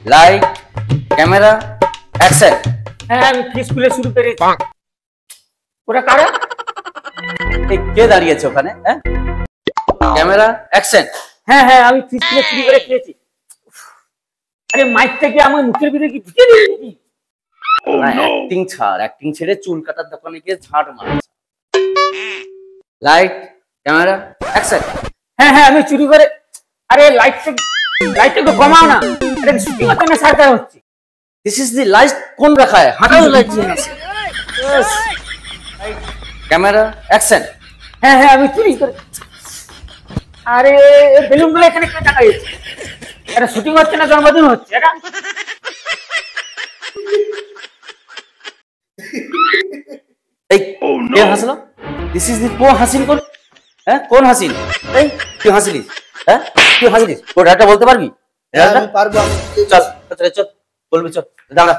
Light camera action. হ্যাঁ আমি ফিস খুলে শুরু করেছি। ওরা কারা? এই কে দাঁড়িয়ে আছে ওখানে? হ্যাঁ, ক্যামেরা অ্যাকশন। হ্যাঁ হ্যাঁ আমি ফিস খুলে শুরু করে খেয়েছি। আরে মাইকটা কি আমার মুখের ভিতরে কি ঢুকে দিয়েছি? অ্যাক্টিং ছাড়, অ্যাক্টিং ছেড়ে চুল কাটার দোকানে গিয়ে ঝাড় মার। Light camera action. হ্যাঁ হ্যাঁ আমি চুরি করে। আরে লাইটটা একটু কমাও না, এটা শুটিং হচ্ছে না সার্কার হচ্ছে। দিস ইজ দি লাইট কোন রাখা है हटाओ लाइट से यहाँ से। Camera action. হ্যাঁ হ্যাঁ আমি চুরি করে। আরে বেলুনগুলো এখানে কে টাঙাইছে? এটা শুটিং হচ্ছে না জন্মদিন হচ্ছে এটা? এই কে হাসলো? দিস ইজ দি কোন হাসিন কোন? হ্যাঁ কোন হাসিন? এই তুই হাসিলিস? হ্যাঁ তুই হাসিলিস? ওর ডাটা বলতে পারবি? আমি পারবো। চল চল বলবি, চল দাঁড়া।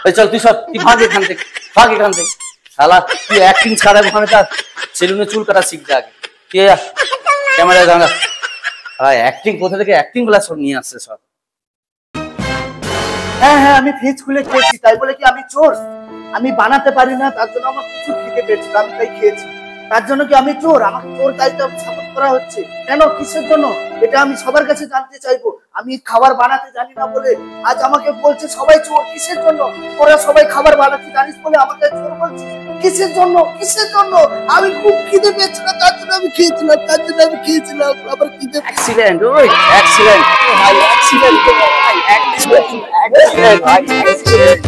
এই চল তুই সব, তুই ভাগ এখান থেকে, ভাগ এখান থেকে। শালা তুই অ্যাক্টিং ছাড়া ওখানে যা সেলুনে চুল কাটা শিখ যা আগে। তুই ক্যামেরায় দাঁড়া। অ্যাক্টিং কোথা থেকে অ্যাক্টিং গুলা সব নিয়ে আসছে সব। হ্যাঁ হ্যাঁ আমি ফ্রিজ খুলে খেয়েছি, তাই বলে কি আমি চোর? আমি বানাতে পারি না, তার জন্য আমার প্রচুর খিদে পেয়েছিল, আমি তাই খেয়েছি। তার জন্য কি আমি চোর? আমাকে চোর তাইটা সাপোর্ট করা হচ্ছে কেন? কিসের জন্য? এটা আমি সবার কাছে জানতে চাইবো। আমি খাবার বানাতে জানি না বলে আজ আমাকে বলছে সবাই চোর। কিসের জন্য? ওরা সবাই খাবার বানাতে জানিস বলে আমাকে চোর বলছে। কিসের জন্য? কিসের জন্য? আমি খুব খিদে পেয়েছিলাম, তার জন্য আমি খেয়েছিলাম, আবার খিদে। অ্যাক্সিডেন্ট, ওই অ্যাক্সিডেন্ট ভাই, অ্যাক্সিডেন্ট ভাই, অ্যাক্সিডেন্ট ভাই, অ্যাক্সিডেন্ট।